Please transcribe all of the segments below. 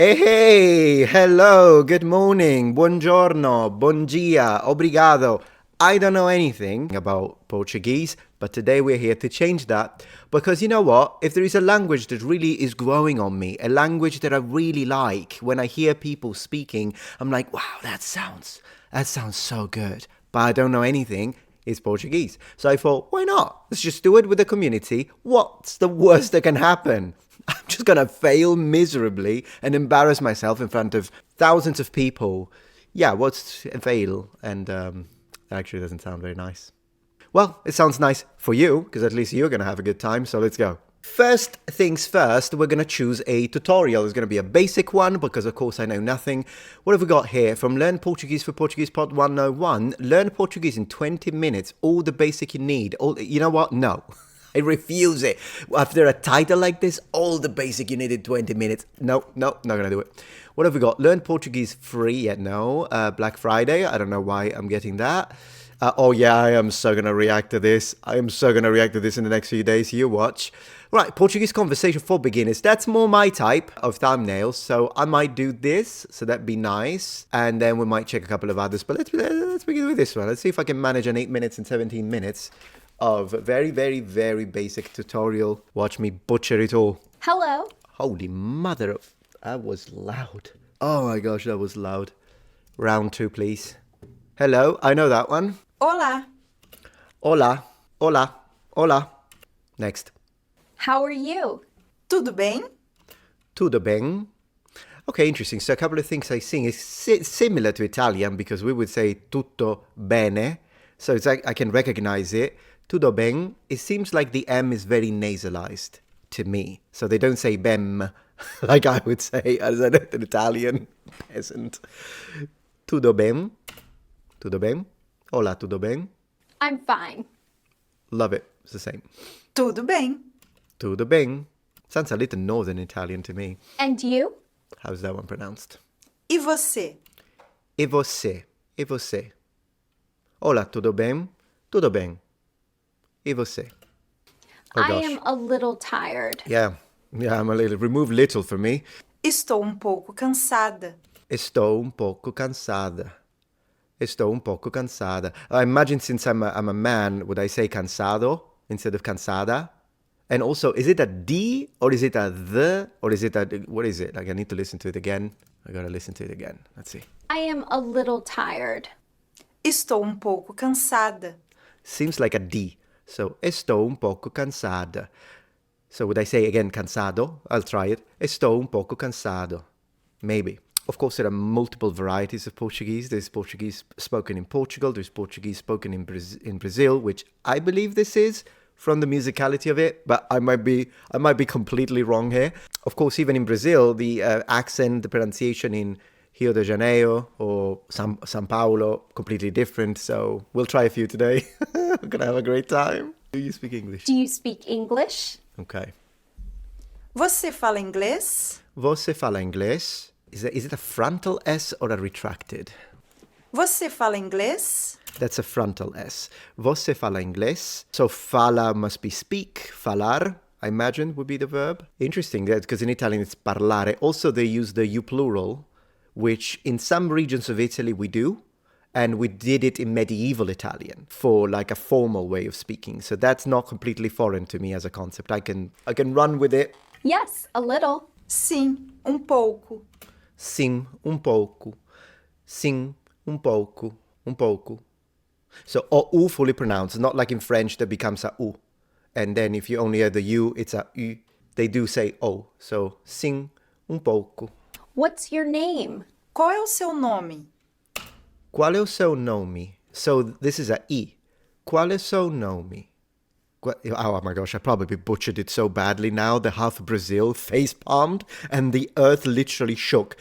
Hey, hello, good morning, buongiorno, bon dia, obrigado. I don't know anything about Portuguese, but today we're here to change that because you know what? If there is a language that really is growing on me, a language that I really like, when I hear people speaking, I'm like, wow, that sounds so good. But I don't know anything. It's Portuguese. So I thought, why not? Let's just do it with the community. What's the worst that can happen? I'm just going to fail miserably and embarrass myself in front of thousands of people. Yeah, what's a fail? And that actually doesn't sound very nice. Well, it sounds nice for you, because at least you're going to have a good time, so let's go. First things first, we're going to choose a tutorial. It's going to be a basic one, because of course I know nothing. What have we got here? From Learn Portuguese for Portuguese Pod 101, learn Portuguese in 20 minutes, all the basic you need. You know what? No. I refuse it. After a title like this, all the basic you need in 20 minutes. No, not gonna do it. What have we got? Learn Portuguese free. Yeah, no. Black Friday. I don't know why I'm getting that. Oh yeah, I am so gonna react to this. I am so gonna react to this in the next few days. You watch. Right, Portuguese conversation for beginners. That's more my type of thumbnails. So I might do this. So that'd be nice. And then we might check a couple of others. But let's begin with this one. Let's see if I can manage an 8 minutes and 17 minutes of very, very, very basic tutorial. Watch me butcher it all. Hello. Holy mother of... That was loud. Oh my gosh, that was loud. Round 2, please. Hello, I know that one. Olá. Hola, hola, hola. Next. How are you? Tudo bem? Tudo bem? Okay, interesting. So a couple of things I sing is similar to Italian because we would say tutto bene. So it's like I can recognize it. Tudo bem. It seems like the M is very nasalized to me. So they don't say bem like I would say as an Italian peasant. Tudo bem? Tudo bem? Hola, tudo bem? I'm fine. Love it. It's the same. Tudo bem. Tudo bem. Sounds a little northern Italian to me. And you? How's that one pronounced? E você? E você? E você? Hola, tudo bem? Tudo bem. E você? Oh, I gosh. am a little tired. Yeah, I'm a little... Remove little for me. Estou pouco cansada. Estou pouco cansada. Estou pouco cansada. I imagine since I'm a man, would I say cansado instead of cansada? And also, is it a D or is it a the or is it a... What is it? Like, I need to listen to it again. I gotta listen to it again. Let's see. I am a little tired. Estou pouco cansada. Seems like a D. So, estou pouco cansada. So, would I say again cansado? I'll try it. Estou pouco cansado. Maybe. Of course, there are multiple varieties of Portuguese. There's Portuguese spoken in Portugal. There's Portuguese spoken in Brazil, which I believe this is from the musicality of it, but I might be completely wrong here. Of course, even in Brazil, the accent, the pronunciation in Rio de Janeiro or São Paulo, completely different. So we'll try a few today. We're gonna have a great time. Do you speak English? Do you speak English? Okay. Você fala inglês? Você fala inglês? Is it a frontal S or a retracted? Você fala inglês? That's a frontal S. Você fala inglês? So fala must be speak. Falar, I imagine, would be the verb. Interesting, because in Italian it's parlare. Also, they use the U plural, which in some regions of Italy we do. And we did it in medieval Italian for like a formal way of speaking. So that's not completely foreign to me as a concept. I can run with it. Yes, a little. Sim, pouco. Sim, pouco. Sim, pouco. Pouco. So U fully pronounced, not like in French that becomes a U. And then if you only have the U, it's a U. They do say O. So sim, pouco. What's your name? Qual é o seu nome? Qual é o seu nome? So this is a E. Qual é o seu nome? Oh my gosh, I probably butchered it so badly now. The half of Brazil face palmed and the earth literally shook.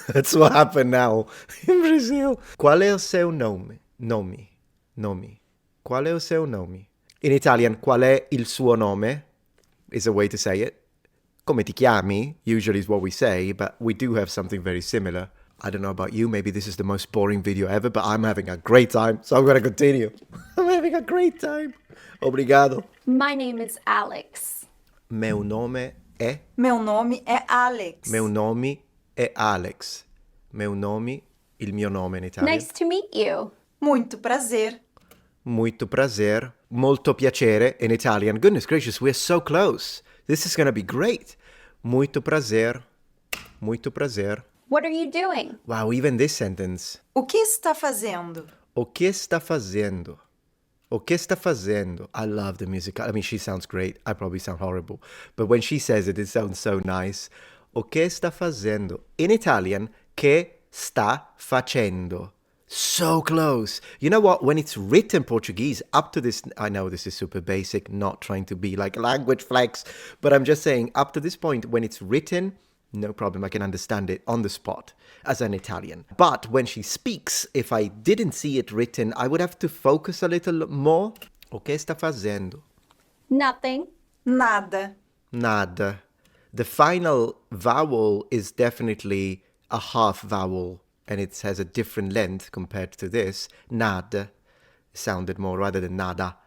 That's what happened now in Brazil. Qual é o seu nome? Nome. Qual é o seu nome? In Italian, qual è il suo nome? Is a way to say it. Come ti chiami? Usually is what we say, but we do have something very similar. I don't know about you, maybe this is the most boring video ever, but I'm having a great time, so I'm going to continue. I'm having a great time. Obrigado. My name is Alex. Meu nome è? Meu nome é Alex. Meu nome è Alex. Meu nome, il mio nome in Italian. Nice to meet you. Muito prazer. Muito prazer. Molto piacere in Italian. Goodness gracious, we're so close. This is going to be great. Muito prazer. Muito prazer. What are you doing? Wow, even this sentence. O que está fazendo? O que está fazendo? O que está fazendo? I love the music. I mean, she sounds great. I probably sound horrible. But when she says it, it sounds so nice. O que está fazendo? In Italian, che sta facendo? So close. You know what? When it's written Portuguese, up to this, I know this is super basic, not trying to be like language flex, but I'm just saying, up to this point, when it's written, no problem, I can understand it on the spot as an Italian. But when she speaks, if I didn't see it written, I would have to focus a little more. O que está fazendo? Nothing. Nada. Nada. The final vowel is definitely a half vowel, and it has a different length compared to this. Nada sounded more rather than nada.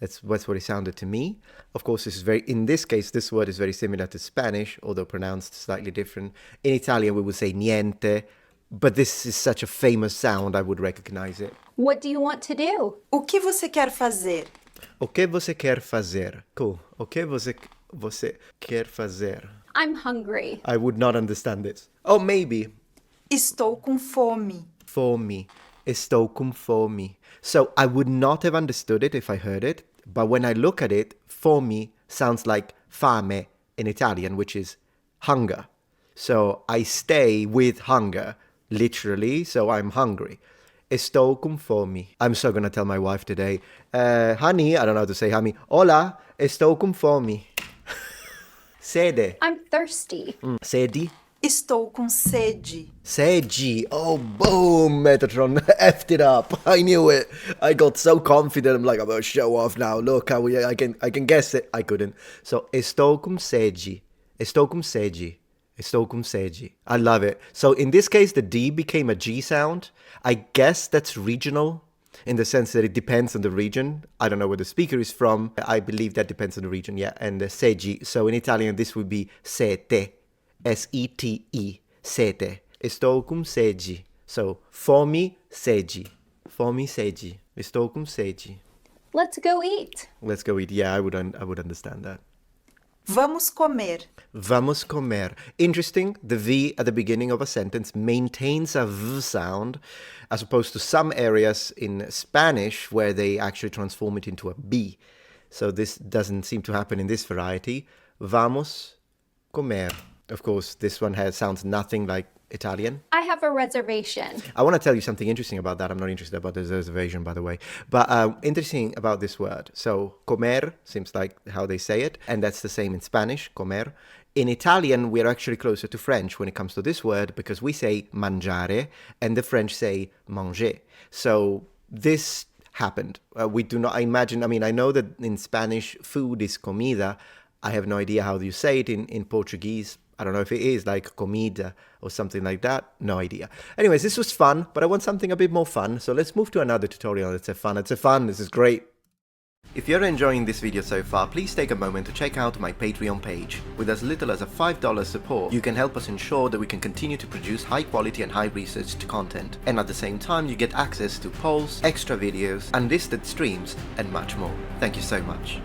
That's what it sounded to me. Of course, in this case, this word is very similar to Spanish, although pronounced slightly different. In Italian, we would say niente, but this is such a famous sound, I would recognize it. What do you want to do? O que você quer fazer? O que você quer fazer? Cool. O que você quer fazer? I'm hungry. I would not understand this. Oh, maybe. Estou com fome. Fome. Estou com fome. So I would not have understood it if I heard it, but when I look at it, fome sounds like fame in Italian, which is hunger. So I stay with hunger, literally, so I'm hungry. Estou com fome. I'm so gonna tell my wife today, honey, I don't know how to say honey, hola, estou com fome. Sede. I'm thirsty. Sedi. Estou com sede. Sedi. Oh, boom, Metatron effed it up. I knew it. I got so confident. I'm like, I'm gonna show off now. Look how I can guess it. I couldn't. So, estou com sede. Estou com sede. Estou com sede. I love it. So, in this case, the D became a G sound. I guess that's regional in the sense that it depends on the region. I don't know where the speaker is from. I believe that depends on the region, yeah. And segi. So, in Italian, this would be sete. S-E-T-E, sete. Estou com sede. So, fome, sede. Fome, sede. Estou com sede. Let's go eat. Let's go eat. Yeah, I would understand that. Vamos comer. Vamos comer. Interesting, the V at the beginning of a sentence maintains a V sound, as opposed to some areas in Spanish where they actually transform it into a B. So this doesn't seem to happen in this variety. Vamos comer. Of course, this one sounds nothing like Italian. I have a reservation. I want to tell you something interesting about that. I'm not interested about the reservation, by the way. But interesting about this word. So, comer seems like how they say it. And that's the same in Spanish, comer. In Italian, we're actually closer to French when it comes to this word because we say mangiare and the French say manger. So, this happened. We do not imagine, I know that in Spanish, food is comida. I have no idea how you say it in Portuguese. I don't know if it is like comida or something like that. No idea. Anyways, this was fun, but I want something a bit more fun. So let's move to another tutorial. It's a fun. This is great. If you're enjoying this video so far, please take a moment to check out my Patreon page. With as little as a $5 support, you can help us ensure that we can continue to produce high quality and high researched content. And at the same time, you get access to polls, extra videos, unlisted streams, and much more. Thank you so much.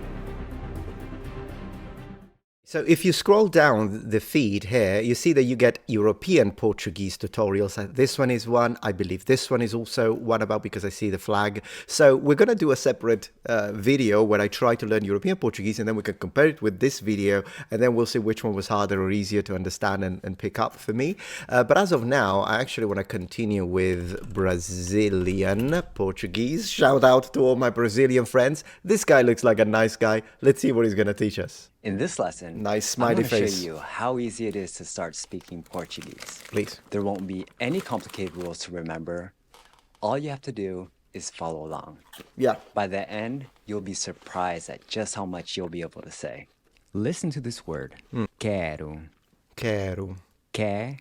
So if you scroll down the feed here, you see that you get European Portuguese tutorials. This one is one. I believe this one is also one about because I see the flag. So we're going to do a separate video where I try to learn European Portuguese and then we can compare it with this video and then we'll see which one was harder or easier to understand and pick up for me. But as of now, I actually want to continue with Brazilian Portuguese. Shout out to all my Brazilian friends. This guy looks like a nice guy. Let's see what he's going to teach us. In this lesson, Nice smiley I'm going to face. show you how easy it is to start speaking Portuguese. Please. There won't be any complicated rules to remember. All you have to do is follow along. Yeah. By the end, you'll be surprised at just how much you'll be able to say. Listen to this word. Quero. Quero. Quero.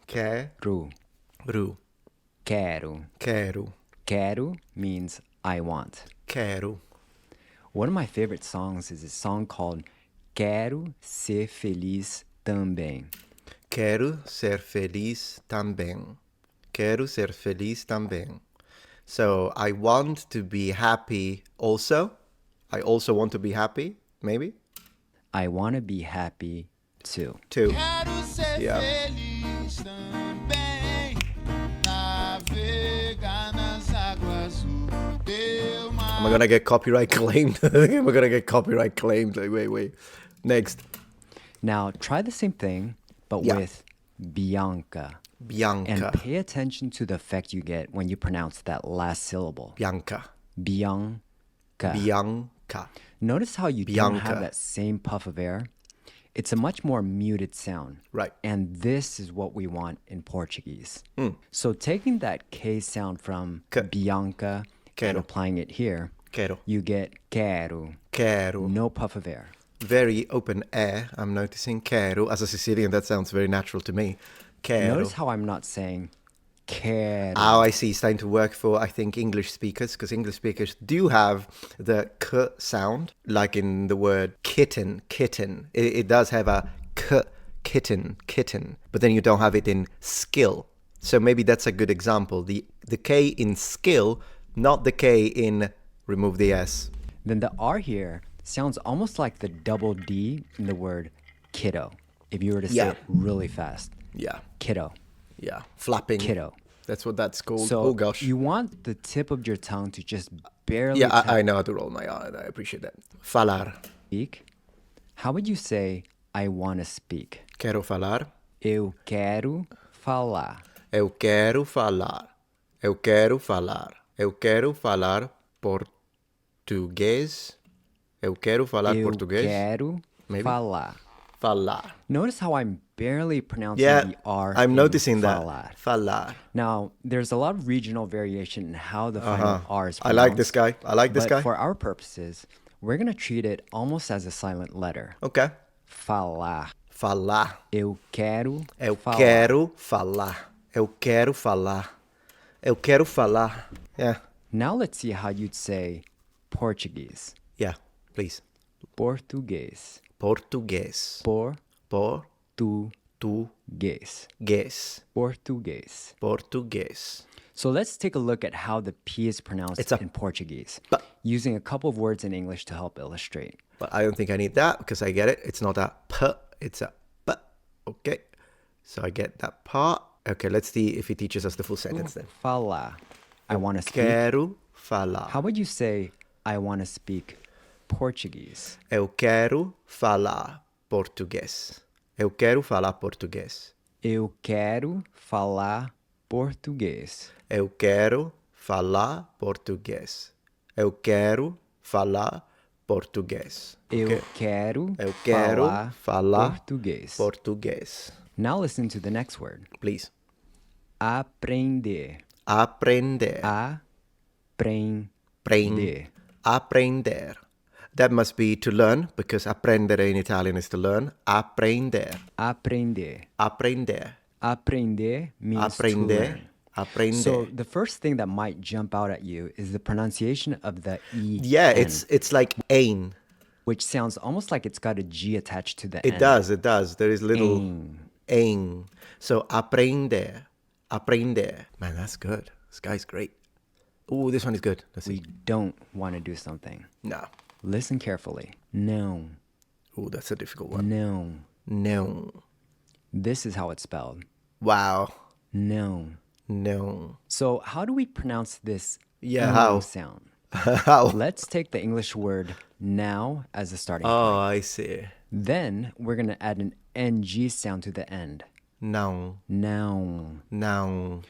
Quero. Quero. Quero. Quero means I want. Quero. One of my favorite songs is a song called quero ser feliz também. Quero ser feliz também. Quero ser feliz também. So I want to be happy also. I also want to be happy, maybe? I want to be happy too. Too. Quero ser Yeah. feliz também, navegar nas águas do teu mar. Am I gonna get copyright claimed? I think we're gonna get copyright claimed. Like, wait. Next. Now, try the same thing, but Yeah. with Bianca. Bianca. And pay attention to the effect you get when you pronounce that last syllable. Bianca. Bianca. Bianca. Notice how you don't Bianca. have that same puff of air? It's a much more muted sound. Right. And this is what we want in Portuguese. So taking that K sound from K. Bianca Quero. and applying it here, Quero. you get quero. Quero. No puff of air. Very open air. I'm noticing quero. As a Sicilian, that sounds very natural to me. Quero. Notice how I'm not saying quero. Oh, I see. It's starting to work for, I think, English speakers, because English speakers do have the k sound, like in the word kitten. It does have a k, kitten, but then you don't have it in skill. So maybe that's a good example. The K in skill, not the K in remove the S. Then the R here sounds almost like the double D in the word kiddo, if you were to say Yeah. it really fast. Yeah, Kiddo. yeah. Flapping. Kiddo. That's what that's called. So Oh, gosh. you want the tip of your tongue to just barely Yeah, tap I know how to roll my R. I appreciate that. Falar. speak. How would you say I want to speak? Quero falar. Eu quero falar. Eu quero falar. Eu quero falar. Eu quero falar português. Eu quero falar Eu português. quero Maybe. falar. Falar. Notice how I'm barely pronouncing Yeah, the R. I'm in noticing that. falar. Falar. Now, there's a lot of regional variation in how the final R is I pronounced. like this guy. I like this but guy. for our purposes, we're going to treat it almost as a silent letter. Okay. Falar. Falar. Eu quero Eu falar. quero falar. Eu quero falar. Eu quero falar. Yeah. Now let's see how you'd say Portuguese. Yeah. Please. Português. Português. Português. Português. Português. Português. So let's take a look at how the P is pronounced It's a in Portuguese, P. using a couple of words in English to help illustrate. But I don't think I need that because I get it. It's not a P, it's a P. Okay. So I get that part. Okay, let's see if he teaches us the full sentence then. Falar. I want to speak. Quero falar. How would you say I want to speak Portuguese? Eu quero falar português. Eu quero falar português. Eu quero falar português. Eu quero falar português. Eu quero falar português. Eu Okay. quero Eu quero falar português. português. Now listen to the next word. Please. Aprender. Aprender. Aprender. Aprender. That must be to learn, because apprendere in Italian is to learn. Aprender. Aprender. Aprender. Aprender means to Aprender. learn. Aprender. So the first thing that might jump out at you is the pronunciation of the E. Yeah, N, it's like ain. which sounds almost like it's got a G attached to the It end. does, it does. There is little Ain. ain. So aprender. Aprender. Man, that's good. This guy's great. Ooh, this one is good. Let's We see. don't want to do something. No. Listen carefully. No. Ooh, that's a difficult one. No. No. This is how it's spelled. Wow. No. No. So how do we pronounce this Yeah, no how? sound? How? Let's take the English word now as a starting Oh, point. I see. Then we're going to add an NG sound to the end. No. Now. No.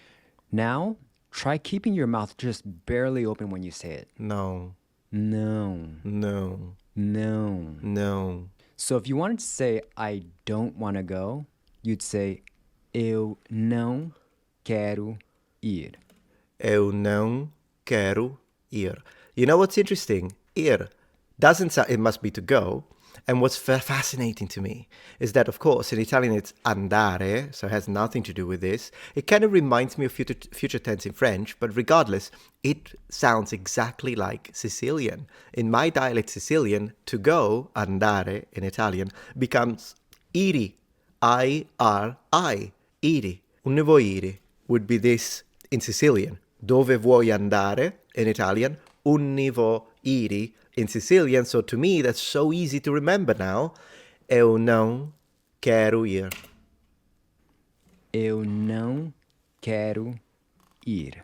Now, try keeping your mouth just barely open when you say it. No. No. No. No. No. So if you wanted to say, I don't want to go, you'd say, eu não quero ir. Eu não quero ir. You know what's interesting? Ir doesn't sound, it must be to go, And what's fascinating to me is that, of course, in Italian it's andare, so it has nothing to do with this. It kind of reminds me of future tense in French, but regardless, it sounds exactly like Sicilian. In my dialect Sicilian, to go, andare in Italian, becomes iri, I-R-I, iri. Unne vuoi iri would be this in Sicilian. Dove vuoi andare in Italian, unne vuoi iri in Sicilian. So to me, that's so easy to remember now. Eu não quero ir. Eu não quero ir.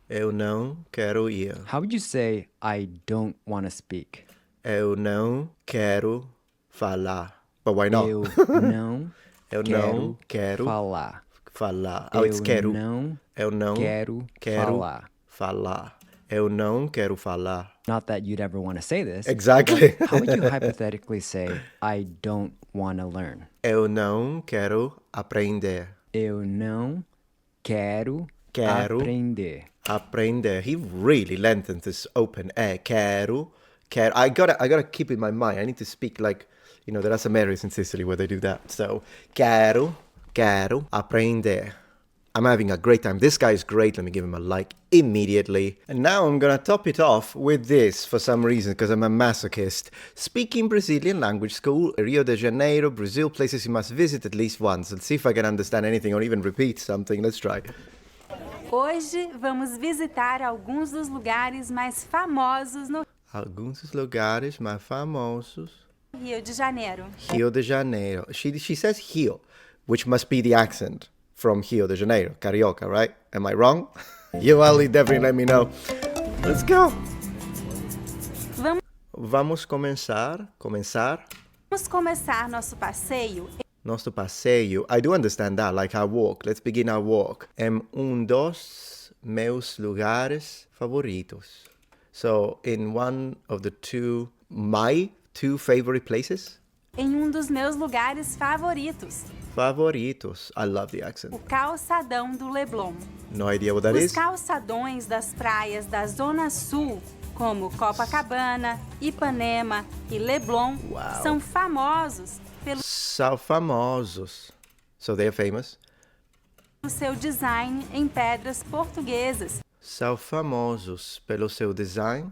Eu não quero ir. How would you say I don't want to speak? Eu não quero falar. But why not? Eu não Eu não quero falar. falar. Oh, it's Eu quero. não Eu não quero falar. falar. Eu não quero falar. Not that you'd ever want to say this. Exactly. How would you hypothetically say, I don't want to learn? Eu não quero aprender. Eu não quero Quero. aprender. Aprender. He really lengthens this open air. Quero. I gotta keep in my mind. I need to speak like, there are some areas in Sicily where they do that. So, quero aprender. I'm having a great time. This guy is great. Let me give him a like immediately. And now I'm gonna top it off with this for some reason, because I'm a masochist. Speaking Brazilian language school, Rio de Janeiro, Brazil, places you must visit at least once. Let's see if I can understand anything or even repeat something. Let's try. Hoje vamos visitar alguns dos lugares mais famosos no Alguns dos lugares mais famosos. Rio de Janeiro. Rio de Janeiro. She says Rio, which must be the accent from Rio de Janeiro, Carioca, right? Am I wrong? You will definitely let me know. Let's go. Vamos começar. Vamos começar nosso passeio Nosso passeio. I do understand that, like our walk. Let's begin our walk. Dos meus lugares favoritos. So, in one of my two favorite places. em dos meus lugares favoritos, Favoritos. I love the o accent. calçadão do Leblon. No idea what that Os is. calçadões das praias da Zona Sul, como Copacabana, Ipanema e Leblon, Uau. são famosos pelo So famosos. So they are famous. seu design em pedras portuguesas. São famosos pelo seu design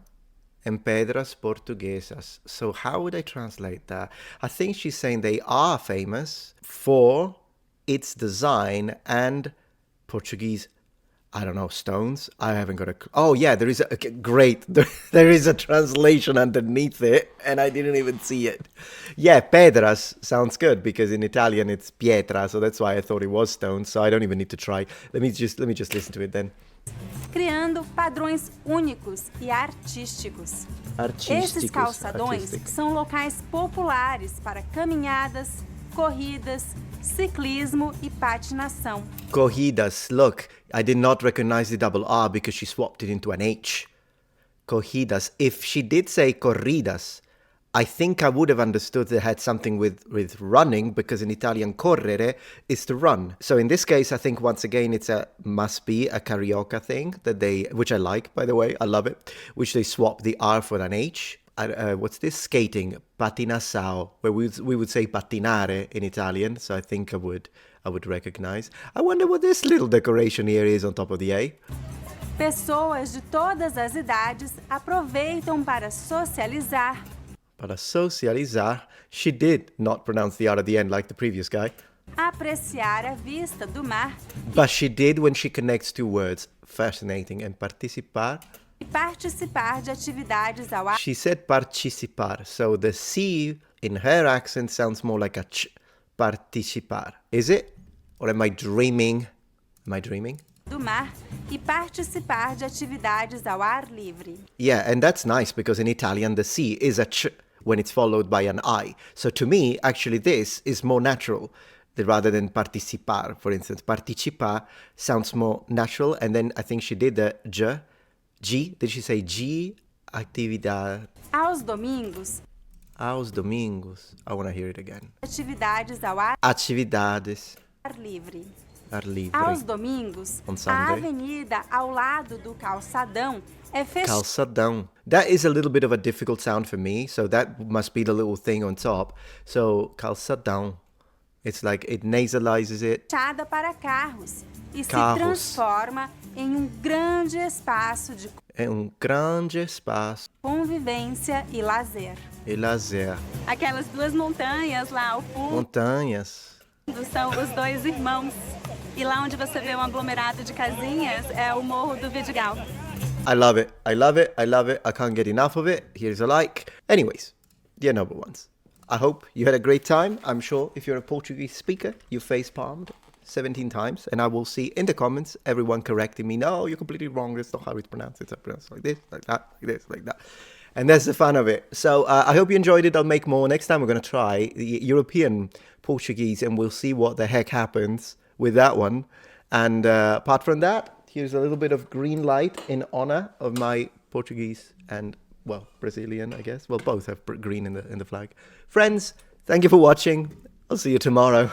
em pedras portuguesas. So how would I translate that? I think she's saying they are famous for its design and Portuguese, I don't know, stones. I haven't got a... Oh yeah, there is great. There is a translation underneath it and I didn't even see it. Yeah, pedras sounds good because in Italian it's pietra, so that's why I thought it was stones. So I don't even need to try. Let me just listen to it then. Criando padrões únicos e artísticos. Esses calçadões Artistic. são locais populares para caminhadas, corridas, ciclismo e patinação. Corridas. Look, I did not recognize the double R because she swapped it into an H. Corridas. If she did say corridas, I think I would have understood it had something with running, because in Italian correre is to run. So in this case, I think once again must be a Carioca thing which I like, by the way, I love it, which they swap the R for an H. What's this? Skating, patinação, where we would say patinare in Italian. So I think I would recognize. I wonder what this little decoration here is on top of the A. Pessoas de todas as idades aproveitam para socializar, Para socializar, she did not pronounce the R at the end like the previous guy. apreciar a vista do mar But she did when she connects two words. Fascinating. And participar. e participar de atividades ao ar She said participar. So the C in her accent sounds more like a ch. Participar. Is it? Or am I dreaming? Am I dreaming? do mar e participar de atividades ao ar livre. Yeah, and that's nice because in Italian the C is a ch when it's followed by an I. So to me, actually this is more natural rather than participar. For instance, participar sounds more natural, and then I think she did the G. Did she say G? Actividad. Aos domingos, Aos domingos. I want to hear it again. atividades ao ar Atividades. livre. Ar livre. Aos domingos, On a Sunday. avenida ao lado do calçadão é fechada Calçadão. That is a little bit of a difficult sound for me, so that must be the little thing on top. So, calçadão. It's like it nasalizes it. para carros e se Carros. transforma em um grande espaço de É grande espaço convivência e lazer. e lazer. Aquelas duas montanhas lá ao fundo Montanhas. são os dois irmãos. E lá onde você vê um aglomerado de casinhas é o Morro do Vidigal. I love it. I love it. I love it. I can't get enough of it. Here's a like. Anyways, dear number ones, I hope you had a great time. I'm sure if you're a Portuguese speaker, you face palmed 17 times, and I will see in the comments everyone correcting me. No, you're completely wrong. That's not how it's pronounced. It's pronounced like this, like that, like this, like that. And that's the fun of it. So I hope you enjoyed it. I'll make more. Next time we're going to try the European Portuguese, and we'll see what the heck happens with that one. And apart from that, here's a little bit of green light in honor of my Portuguese and, well, Brazilian, I guess. Well, both have green in the flag. Friends, thank you for watching. I'll see you tomorrow.